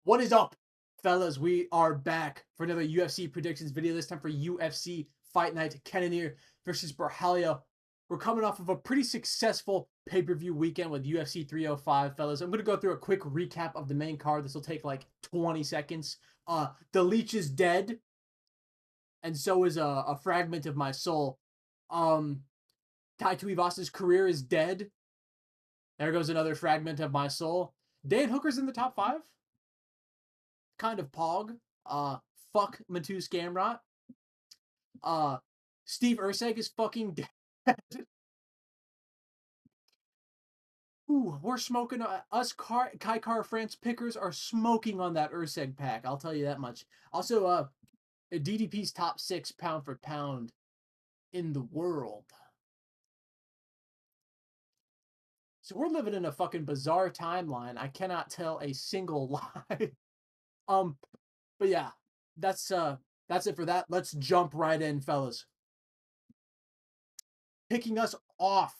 What is up, fellas? We are back for another UFC predictions video, this time for UFC Fight Night Cannonier versus Borralho. We're coming off of a pretty successful pay-per-view weekend with UFC 305, fellas. I'm going to go through a quick recap of the main card. This will take like 20 seconds. The Leech is dead, and so is a fragment of my soul. Um, Tai Tuivasa's career is dead. There goes another fragment of my soul. Dan Hooker's in the top 5. Kind of pog. Fuck Matus Gamrot. Uh, Steve Urseg is fucking dead. Ooh, we're smoking. Us Kai Car France pickers are smoking on that Urseg pack. I'll tell you that much. Also, DDP's top 6 pound for pound in the world. So we're living in a fucking bizarre timeline. I cannot tell a single lie. um, but yeah, that's it for that. Let's jump right in, fellas. Kicking us off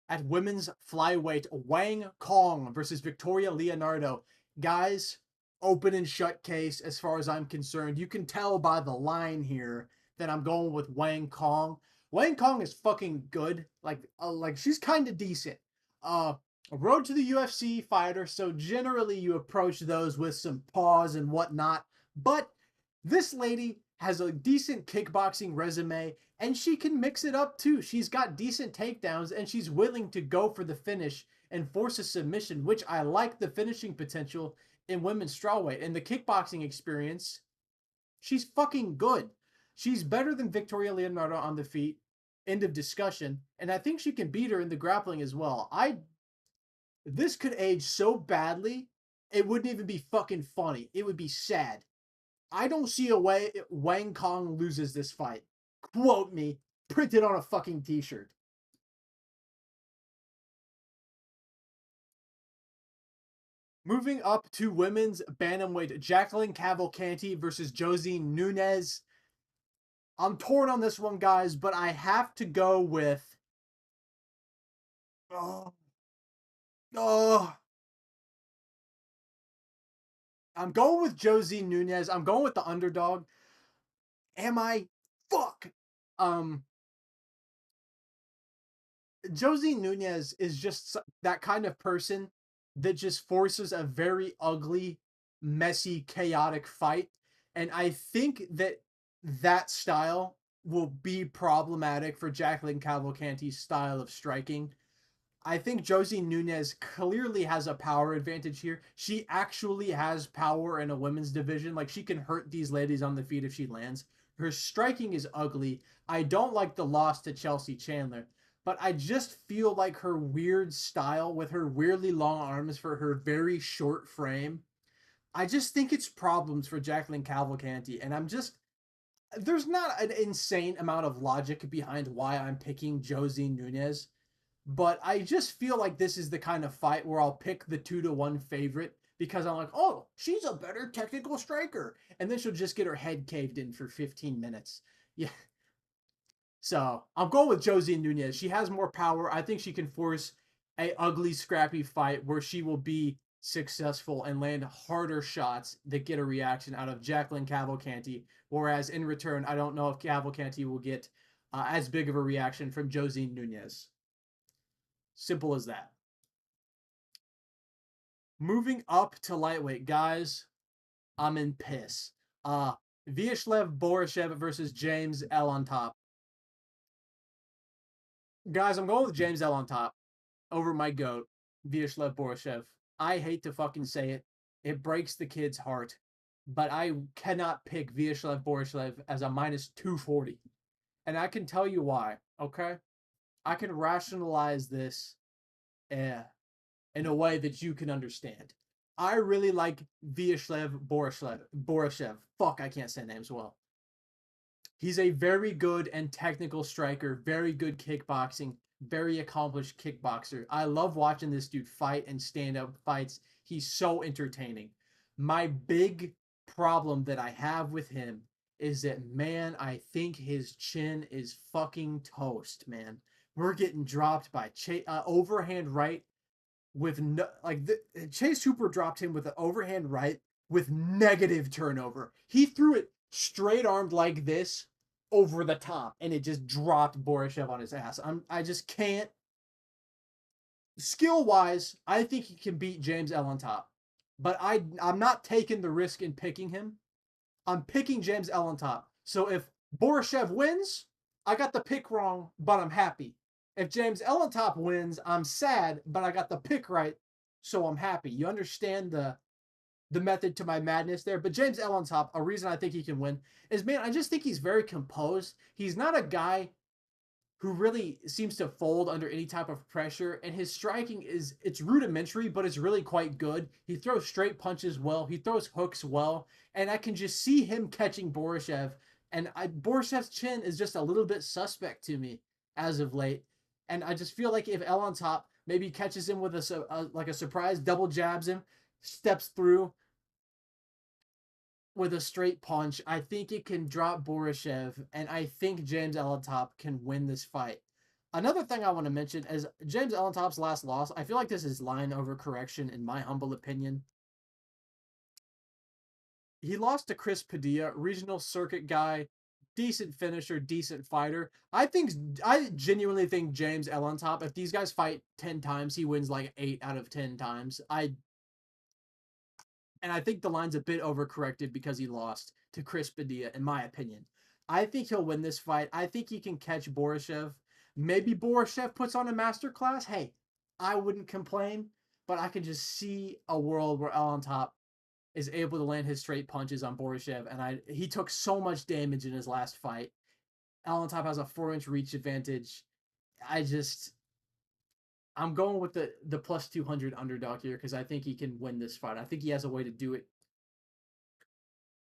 at women's flyweight, Wang Kong versus Victoria Leonardo. Guys, open and shut case as far as I'm concerned. You can tell by the line here that I'm going with Wang Kong. Wang Kong is fucking good. Like she's kind of decent. A road to the UFC fighter, so generally you approach those with some pause and whatnot. But this lady has a decent kickboxing resume, and she can mix it up too. She's got decent takedowns, and she's willing to go for the finish and force a submission, which I like the finishing potential in women's strawweight. And the kickboxing experience, she's fucking good. She's better than Victoria Leonardo on the feet. End of discussion. And I think she can beat her in the grappling as well. This could age so badly, it wouldn't even be fucking funny. It would be sad. I don't see a way Wang Kong loses this fight. Quote me, printed on a fucking t-shirt. Moving up to women's bantamweight, Jacqueline Cavalcanti versus Josie Nunez. I'm torn on this one, guys, but I have to go with. Oh, oh. I'm going with Josie Nunez. I'm going with the underdog. Am I? Fuck. Um, Josie Nunez is just that kind of person that just forces a very ugly, messy, chaotic fight. And I think that that style will be problematic for Jacqueline Cavalcanti's style of striking. I think Josie Nunez clearly has a power advantage here. She actually has power in a women's division. Like, she can hurt these ladies on the feet if she lands. Her striking is ugly. I don't like the loss to Chelsea Chandler, but I just feel like her weird style with her weirdly long arms for her very short frame, I just think it's problems for Jacqueline Cavalcanti. And there's not an insane amount of logic behind why I'm picking Josie Nunez, but I just feel like this is the kind of fight where I'll pick the 2-1 favorite because I'm like, oh, she's a better technical striker. And then she'll just get her head caved in for 15 minutes. Yeah. So I'm going with Josie Nunez. She has more power. I think she can force a ugly, scrappy fight where she will be successful and land harder shots that get a reaction out of Jacqueline Cavalcanti. Whereas in return, I don't know if Cavalcanti will get as big of a reaction from Josie Nunez. Simple as that. Moving up to lightweight, guys, I'm in piss. Vyacheslav Borralho versus James L on top. Guys, I'm going with James L on top over my goat, Vyacheslav Borralho. I hate to fucking say it. It breaks the kid's heart, but I cannot pick Vyacheslav Borralho as a minus 240. And I can tell you why, okay? I can rationalize this in a way that you can understand. I really like Vyacheslav Borralho. Fuck, I can't say names well. He's a very good and technical striker, very good kickboxing, very accomplished kickboxer. I love watching this dude fight and stand up fights. He's so entertaining. My big problem that I have with him is that, man, I think his chin is fucking toast, man. We're getting dropped by overhand right with no, like Chase Hooper dropped him with an overhand right with negative turnover. He threw it straight armed like this over the top, and it just dropped Borralho on his ass. I just can't. Skill wise, I think he can beat James L on top, but I'm not taking the risk in picking him. I'm picking James L on top. So if Borralho wins, I got the pick wrong, but I'm happy. If James L on top wins, I'm sad, but I got the pick right, so I'm happy. You understand the method to my madness there. But James L on top, a reason I think he can win is, man, I just think he's very composed. He's not a guy who really seems to fold under any type of pressure, and his striking it's rudimentary, but it's really quite good. He throws straight punches well, he throws hooks well, and I can just see him catching Borralho. And Borshev's chin is just a little bit suspect to me as of late, and I just feel like if L on top maybe catches him with a surprise double jabs him, steps through with a straight punch, I think it can drop Borralho, and I think James Elentop can win this fight. Another thing I want to mention is James Elentop's last loss. I feel like this is line overcorrection, in my humble opinion. He lost to Chris Padilla, regional circuit guy, decent finisher, decent fighter. I genuinely think James Elentop, if these guys fight 10 times, he wins like 8 out of 10 times. And I think the line's a bit overcorrected because he lost to Chris Padilla, in my opinion. I think he'll win this fight. I think he can catch Borralho. Maybe Borralho puts on a masterclass. Hey, I wouldn't complain, but I can just see a world where on top is able to land his straight punches on Borralho, and he took so much damage in his last fight. On top has a 4-inch reach advantage. I'm going with the plus 200 underdog here because I think he can win this fight. I think he has a way to do it,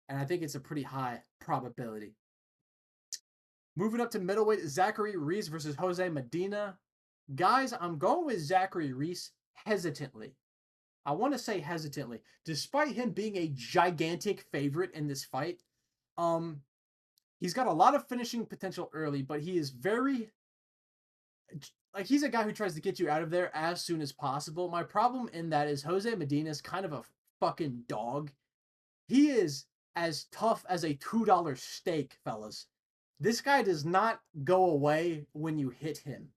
and I think it's a pretty high probability. Moving up to middleweight, Zachary Reese versus Jose Medina. Guys, I'm going with Zachary Reese hesitantly. I want to say hesitantly. Despite him being a gigantic favorite in this fight, he's got a lot of finishing potential early, but he is very, like, he's a guy who tries to get you out of there as soon as possible. My problem in that is Jose Medina is kind of a fucking dog. He is as tough as a $2 steak, fellas. This guy does not go away when you hit him.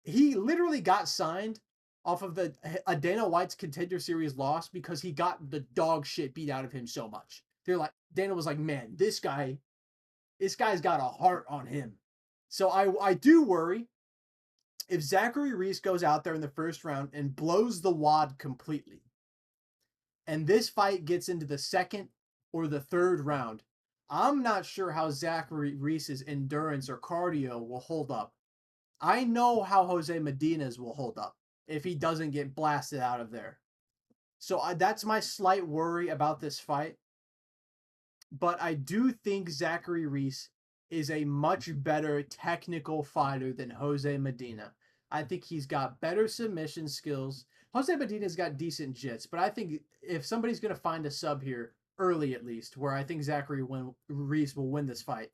He literally got signed off of a Dana White's Contender Series loss because he got the dog shit beat out of him so much. Dana was like, man, this guy's got a heart on him. So I do worry if Zachary Reese goes out there in the first round and blows the wad completely, and this fight gets into the second or the third round, I'm not sure how Zachary Reese's endurance or cardio will hold up. I know how Jose Medina's will hold up if he doesn't get blasted out of there. So that's my slight worry about this fight. But I do think Zachary Reese is a much better technical fighter than Jose Medina. I think he's got better submission skills. Jose Medina's got decent jits, but I think if somebody's going to find a sub here, early at least, where I think Reese will win this fight,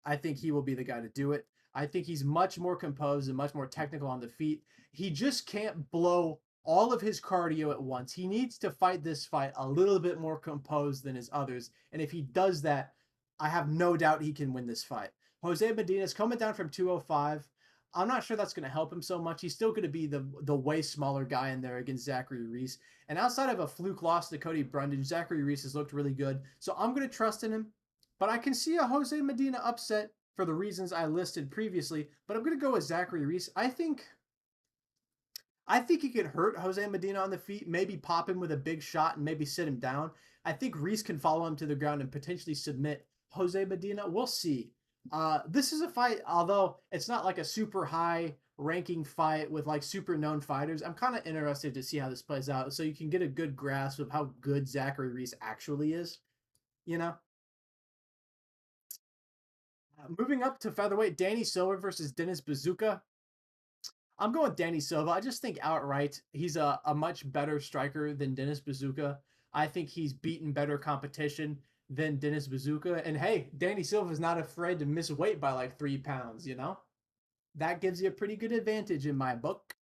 I think he will be the guy to do it. I think he's much more composed and much more technical on the feet. He just can't blow all of his cardio at once. He needs to fight this fight a little bit more composed than his others. And if he does that, I have no doubt he can win this fight. Jose Medina's coming down from 205. I'm not sure that's going to help him so much. He's still going to be the way smaller guy in there against Zachary Reese. And outside of a fluke loss to Cody Brundage, Zachary Reese has looked really good. So I'm going to trust in him. But I can see a Jose Medina upset for the reasons I listed previously. But I'm going to go with Zachary Reese. I think he could hurt Jose Medina on the feet, maybe pop him with a big shot and maybe sit him down. I think Reese can follow him to the ground and potentially submit Jose Medina. We'll see. This is a fight, although it's not like a super high ranking fight with like super known fighters. I'm kind of interested to see how this plays out so you can get a good grasp of how good Zachary Reese actually is, you know? Moving up to featherweight, Danny Silva versus Dennis Bazooka. I'm going with Danny Silva. I just think outright he's a much better striker than Dennis Bazooka. I think he's beaten better competition than Dennis Bazooka. And hey, Danny Silva is not afraid to miss weight by like 3 pounds, you know? That gives you a pretty good advantage in my book.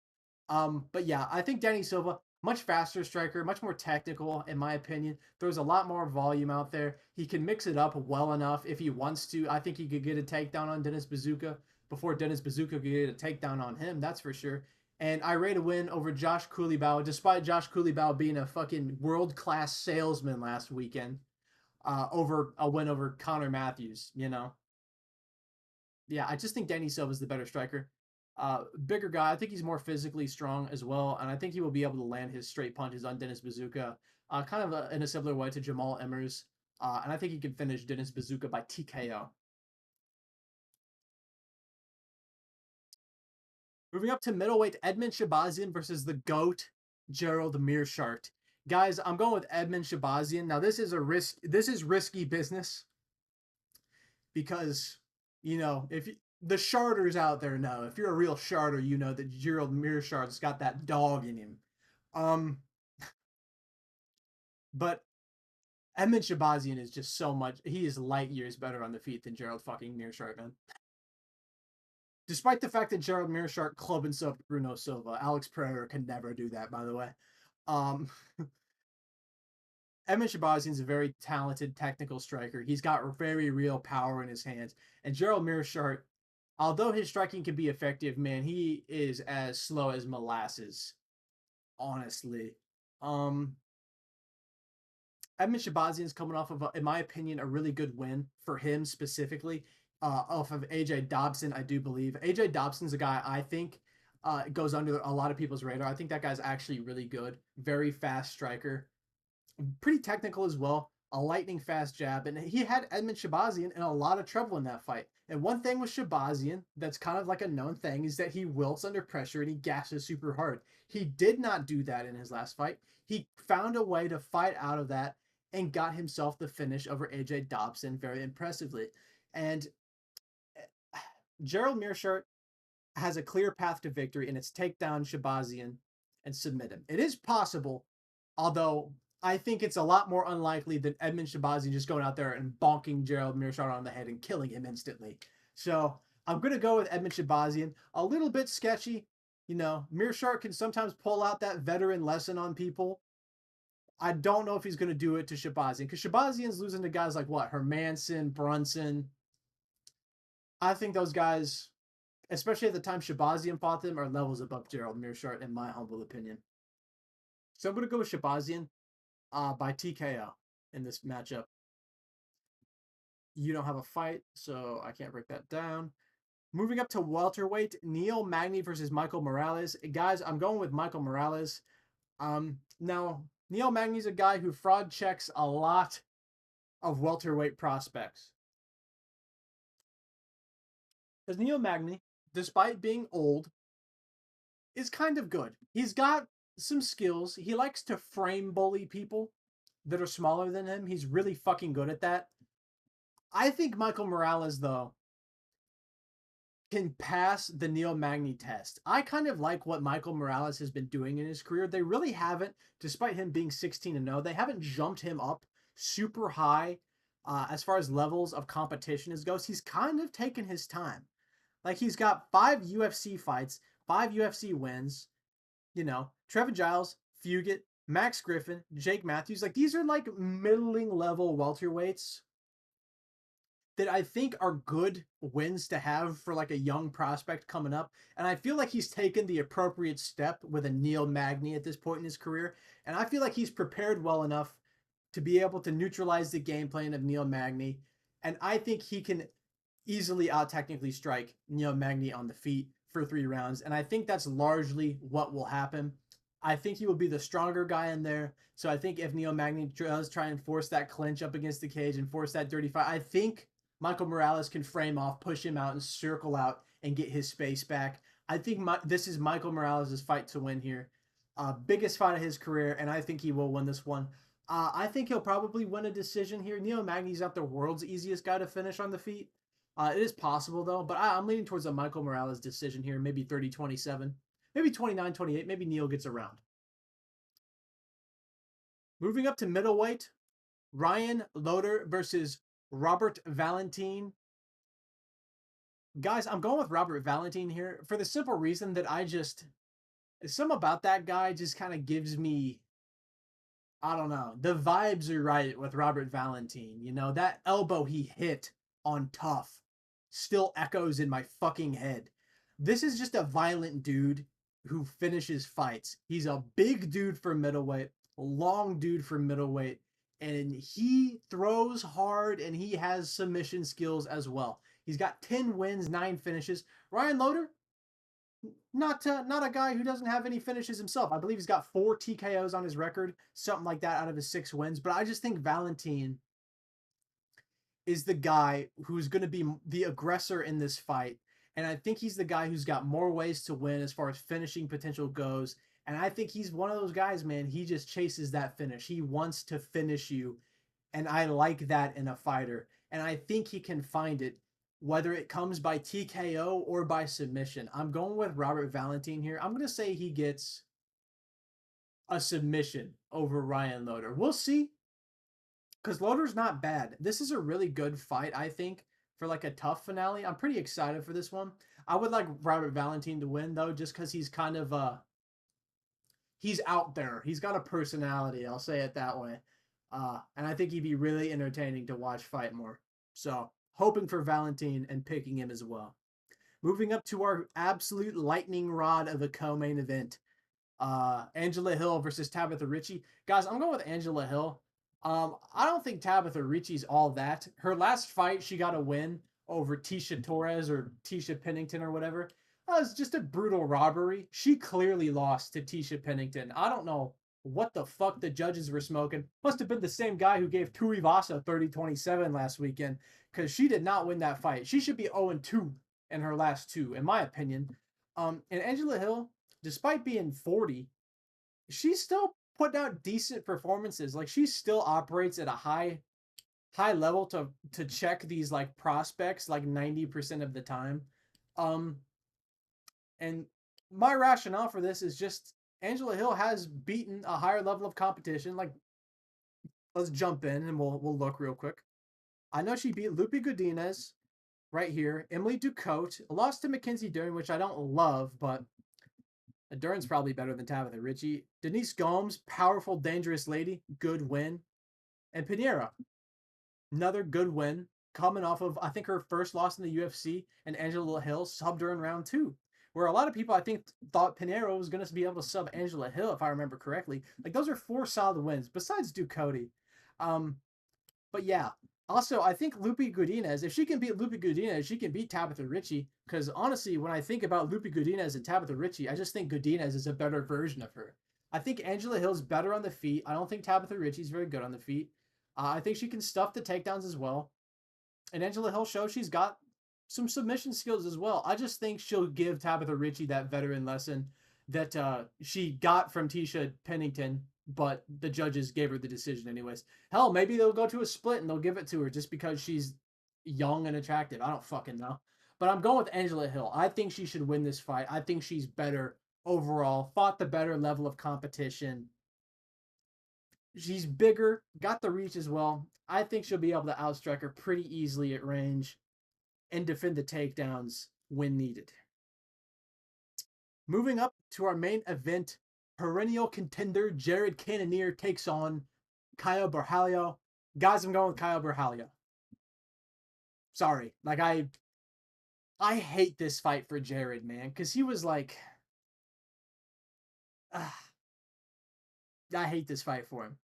But yeah, I think Danny Silva Much faster striker, much more technical, in my opinion. Throws a lot more volume out there. He can mix it up well enough if he wants to. I think he could get a takedown on Dennis Bazooka before Dennis Bazooka could get a takedown on him, that's for sure. And I rate a win over Josh Cooleybow, despite Josh Cooleybow being a fucking world class salesman last weekend, over a win over Connor Matthews, you know? Yeah, I just think Danny Silva is the better striker. Bigger guy. I think he's more physically strong as well, and I think he will be able to land his straight punches on Dennis Bazooka, kind of in a similar way to Jamal Emmers. And I think he can finish Dennis Bazooka by TKO. Moving up to middleweight, Edmund Shabazian versus the GOAT, Gerald Meerschaert. Guys, I'm going with Edmund Shabazian. Now, this is a risk. This is risky business because, you know, if you, the sharders out there know, if you're a real sharder, you know that Gerald Meerschaert's got that dog in him. Um, but Edmund Shabazian is just so much. He is light years better on the feet than Gerald fucking Meerschaert, man. Despite the fact that Gerald Meerschaert club and sub Bruno Silva, Alex Pereira can never do that, by the way. Um, Edmund Shabazian is a very talented technical striker. He's got very real power in his hands. And Gerald Meerschaert, although his striking can be effective, man, he is as slow as molasses, honestly. Um, Edmund Shabazian's coming off of, in my opinion, a really good win for him specifically, off of AJ Dobson, I do believe. AJ Dobson's a guy I think goes under a lot of people's radar. I think that guy's actually really good, very fast striker, pretty technical as well, a lightning fast jab, and he had Edmund Shabazian in a lot of trouble in that fight. And one thing with Shabazian that's kind of like a known thing is that he wilts under pressure and he gasses super hard. He did not do that in his last fight. He found a way to fight out of that and got himself the finish over AJ Dobson very impressively. And Gerald Meerschaert has a clear path to victory, and it's take down Shabazian and submit him. It is possible, although I think it's a lot more unlikely than Edmund Shabazian just going out there and bonking Gerald Meerschaert on the head and killing him instantly. So I'm going to go with Edmund Shabazian. A little bit sketchy. You know, Meerschaert can sometimes pull out that veteran lesson on people. I don't know if he's going to do it to Shabazian because Shabazian's losing to guys like what? Hermanson, Brunson. I think those guys, especially at the time Shabazian fought them, are levels above Gerald Meerschaert, in my humble opinion. So I'm going to go with Shabazian by TKO in this matchup. You don't have a fight, so I can't break that down. Moving up to welterweight, Neil Magny versus Michael Morales. Guys, I'm going with Michael Morales. Now, Neil Magny's a guy who fraud checks a lot of welterweight prospects. Because Neil Magny, despite being old, is kind of good. He's got some skills. He likes to frame bully people that are smaller than him. He's really fucking good at that. I think Michael Morales, though, can pass the Neil Magny test. I kind of like what Michael Morales has been doing in his career. They really haven't, despite him being 16-0, they haven't jumped him up super high as far as levels of competition as goes. He's kind of taken his time. Like, he's got 5 UFC fights, 5 UFC wins. You know, Trevor Giles, Fugit, Max Griffin, Jake Matthews. Like, these are like middling level welterweights that I think are good wins to have for like a young prospect coming up. And I feel like he's taken the appropriate step with a Neil Magny at this point in his career. And I feel like he's prepared well enough to be able to neutralize the game plan of Neil Magny. And I think he can easily out technically strike Neil Magny on the feet for 3 rounds. And I think that's largely what will happen. I think he will be the stronger guy in there. So I think if Neil Magny does try and force that clinch up against the cage and force that dirty fight, I think Michael Morales can frame off, push him out, and circle out and get his space back. I think this is Michael Morales' fight to win here. Biggest fight of his career, and I think he will win this one. I think he'll probably win a decision here. Neil Magny's not the world's easiest guy to finish on the feet. It is possible, though, but I'm leaning towards a Michael Morales decision here, maybe 30-27, maybe 29-28, maybe Neil gets around. Moving up to middleweight, Ryan Loder versus Robert Valentin. Guys, I'm going with Robert Valentin here for the simple reason that some about that guy just kind of gives me, I don't know. The vibes are right with Robert Valentine. You know, that elbow he hit on Tough still echoes in my fucking head. This is just a violent dude who finishes fights. He's a big dude for middleweight, a long dude for middleweight, and he throws hard and he has submission skills as well. He's got 10 wins, 9 finishes. Ryan Loder, not a guy who doesn't have any finishes himself. I believe he's got 4 TKOs on his record, something like that out of his 6 wins. But I just think Valentine is the guy who's going to be the aggressor in this fight. And I think he's the guy who's got more ways to win as far as finishing potential goes. And I think he's one of those guys, man. He just chases that finish. He wants to finish you. And I like that in a fighter. And I think he can find it, whether it comes by TKO or by submission. I'm going with Robert Valentine here. I'm going to say he gets a submission over Ryan Loder. We'll see, because Loder's not bad. This is a really good fight, I think, for like a tough finale. I'm pretty excited for this one. I would like Robert Valentine to win, though, just because he's kind of he's out there. He's got a personality, I'll say it that way. And I think he'd be really entertaining to watch fight more. So, hoping for Valentine and picking him as well. Moving up to our absolute lightning rod of a co-main event. Angela Hill versus Tabitha Ricci. Guys, I'm going with Angela Hill. I don't think Tabitha Ricci's all that. Her last fight, she got a win over Tisha Torres or Tisha Pennington or whatever. It was just a brutal robbery. She clearly lost to Tisha Pennington. I don't know what the fuck the judges were smoking. Must have been the same guy who gave Tuivasa 30-27 last weekend, because she did not win that fight. She should be 0-2 in her last 2, in my opinion. And Angela Hill, despite being 40, she's still putting out decent performances. Like, she still operates at a high level to check these like prospects like 90% of the time. And my rationale for this is just Angela Hill has beaten a higher level of competition. Like, let's jump in and we'll look real quick. I know she beat Lupe Godinez right here. Emily Ducote lost to Mackenzie Dern, which I don't love, but Dern's probably better than Tabitha Ricci. Denise Gomes, powerful, dangerous lady, good win. And Pinheiro, another good win, coming off of, I think, her first loss in the UFC, and Angela Hill subbed her in round 2. Where a lot of people, I think, thought Pinheiro was going to be able to sub Angela Hill, if I remember correctly. Like, those are 4 solid wins, besides Ducote. But yeah, also, I think Lupe Godinez, if she can beat Lupe Godinez, she can beat Tabitha Ricci. Because honestly, when I think about Lupe Godinez and Tabitha Ricci, I just think Godinez is a better version of her. I think Angela Hill's better on the feet. I don't think Tabitha Ricci's very good on the feet. I think she can stuff the takedowns as well. And Angela Hill shows she's got some submission skills as well. I just think she'll give Tabitha Ricci that veteran lesson that she got from Tisha Pennington, but the judges gave her the decision anyways. Hell, maybe they'll go to a split and they'll give it to her just because she's young and attractive. I don't fucking know. But I'm going with Angela Hill. I think she should win this fight. I think she's better overall, fought the better level of competition. She's bigger, got the reach as well. I think she'll be able to outstrike her pretty easily at range and defend the takedowns when needed. Moving up to our main event, perennial contender Jared Cannonier takes on Caio Borralho. Guys, I'm going with Caio Borralho. Sorry, like I hate this fight for Jared, man, because he was like, I hate this fight for him.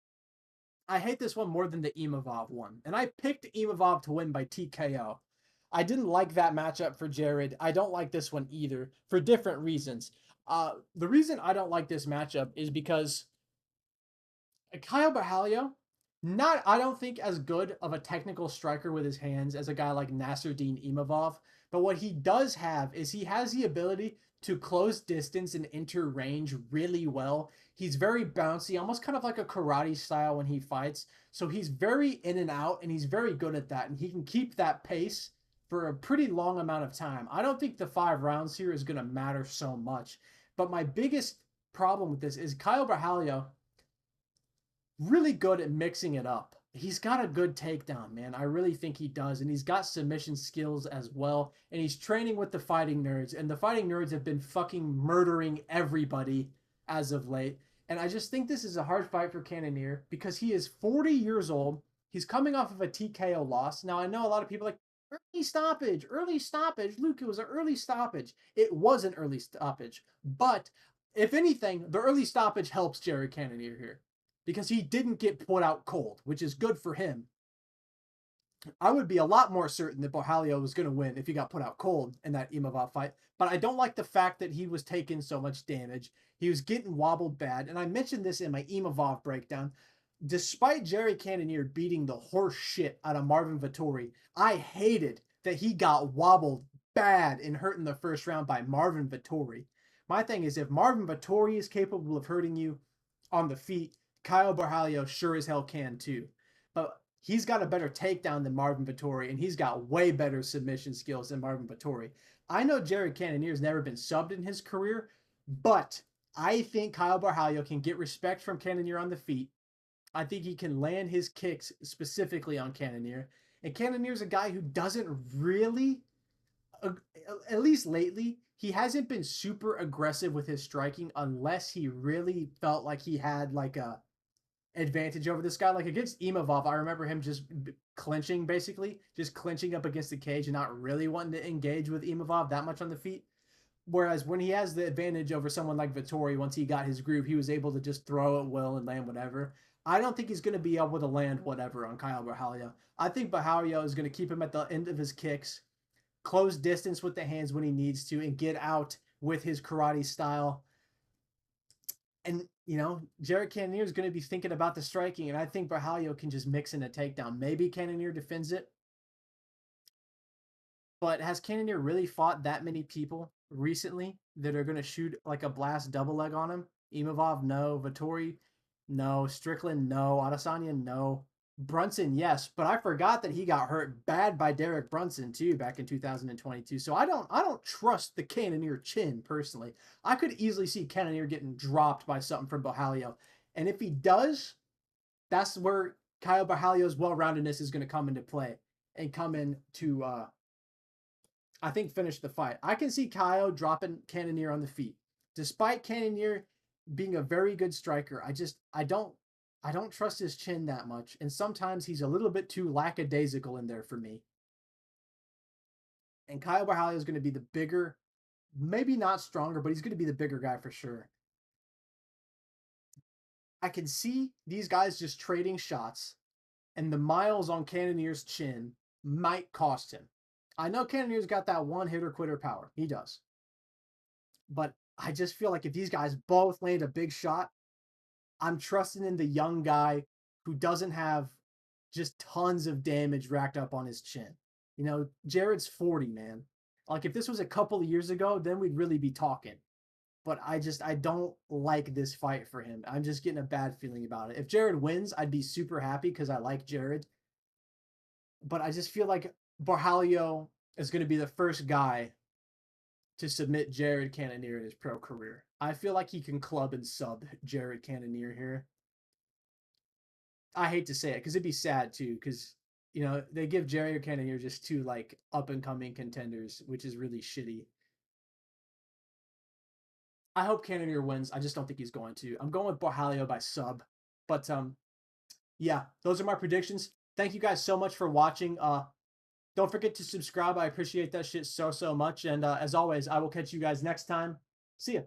I hate this one more than the Imavov one, and I picked Imavov to win by TKO. I didn't like that matchup for Jared. I don't like this one either for different reasons. The reason I don't like this matchup is because Caio Borralho, I don't think as good of a technical striker with his hands as a guy like Nasruddin Imavov, but what he does have is he has the ability to close distance and enter range really well. He's very bouncy, almost kind of like a karate style when he fights. So he's very in and out, and he's very good at that, and he can keep that pace for a pretty long amount of time. I don't think the 5 rounds here is going to matter so much. But my biggest problem with this is Caio Borralho really good at mixing it up. He's got a good takedown, man. I really think he does. And he's got submission skills as well. And he's training with the fighting nerds. And the fighting nerds have been fucking murdering everybody as of late. And I just think this is a hard fight for Cannonier because he is 40 years old. He's coming off of a TKO loss. Now, I know a lot of people are like, early stoppage, early stoppage. Luke, it was an early stoppage. It was an early stoppage. But if anything, the early stoppage helps Jared Cannonier here because he didn't get put out cold, which is good for him. I would be a lot more certain that Borralho was going to win if he got put out cold in that Imavov fight. But I don't like the fact that he was taking so much damage. He was getting wobbled bad. And I mentioned this in my Imavov breakdown. Despite Jerry Cannonier beating the horse shit out of Marvin Vettori, I hated that he got wobbled bad and hurt in the first round by Marvin Vettori. My thing is, if Marvin Vettori is capable of hurting you on the feet, Kyle Borralho sure as hell can too. But he's got a better takedown than Marvin Vettori, and he's got way better submission skills than Marvin Vettori. I know Jared Cannonier's never been subbed in his career, but I think Kyle Borralho can get respect from Cannonier on the feet. I think he can land his kicks specifically on Cannonier. And Cannonier's a guy who doesn't really, at least lately, he hasn't been super aggressive with his striking unless he really felt like he had like a advantage over this guy. Like against Imavov, I remember him just clinching, basically, just clinching up against the cage and not really wanting to engage with Imavov that much on the feet. Whereas when he has the advantage over someone like Vettori, once he got his groove, he was able to just throw at will and land whatever. I don't think he's going to be able to land whatever on Kyle Borralho. I think Borralho is going to keep him at the end of his kicks, close distance with the hands when he needs to, and get out with his karate style. And, you know, Jared Cannonier is going to be thinking about the striking, and I think Borralho can just mix in a takedown. Maybe Cannonier defends it, but has Cannonier really fought that many people recently that are going to shoot like a blast double leg on him? Imavov, no. Vettori, no. Strickland, no. Adesanya, no. Brunson, yes, but I forgot that he got hurt bad by Derek Brunson too back in 2022. So I don't trust the Cannonier chin personally. I could easily see Cannonier getting dropped by something from Borralho. And if he does, that's where Kyle Borralho's well-roundedness is going to come into play and come in to I think finish the fight. I can see Kyle dropping Cannonier on the feet. Despite Cannonier being a very good striker, I don't trust his chin that much. And sometimes he's a little bit too lackadaisical in there for me. And Kyle Borralho is going to be the bigger, maybe not stronger, but he's going to be the bigger guy for sure. I can see these guys just trading shots, and the miles on Cannonier's chin might cost him. I know Cannonier's got that one hitter quitter power. He does. But I just feel like if these guys both land a big shot, I'm trusting in the young guy who doesn't have just tons of damage racked up on his chin. You know, Jared's 40, man. Like if this was a couple of years ago, then we'd really be talking. But I don't like this fight for him. I'm just getting a bad feeling about it. If Jared wins, I'd be super happy because I like Jared. But I just feel like Borralho is going to be the first guy to submit Jared Cannonier in his pro career. I feel like he can club and sub Jared Cannonier here. I hate to say it because it'd be sad too because, you know, they give Jared Cannonier just two like up and coming contenders, which is really shitty. I hope Cannonier wins. I just don't think he's going to. I'm going with Borralho by sub. But yeah, those are my predictions. Thank you guys so much for watching. Don't forget to subscribe. I appreciate that shit so much. And as always, I will catch you guys next time. See ya.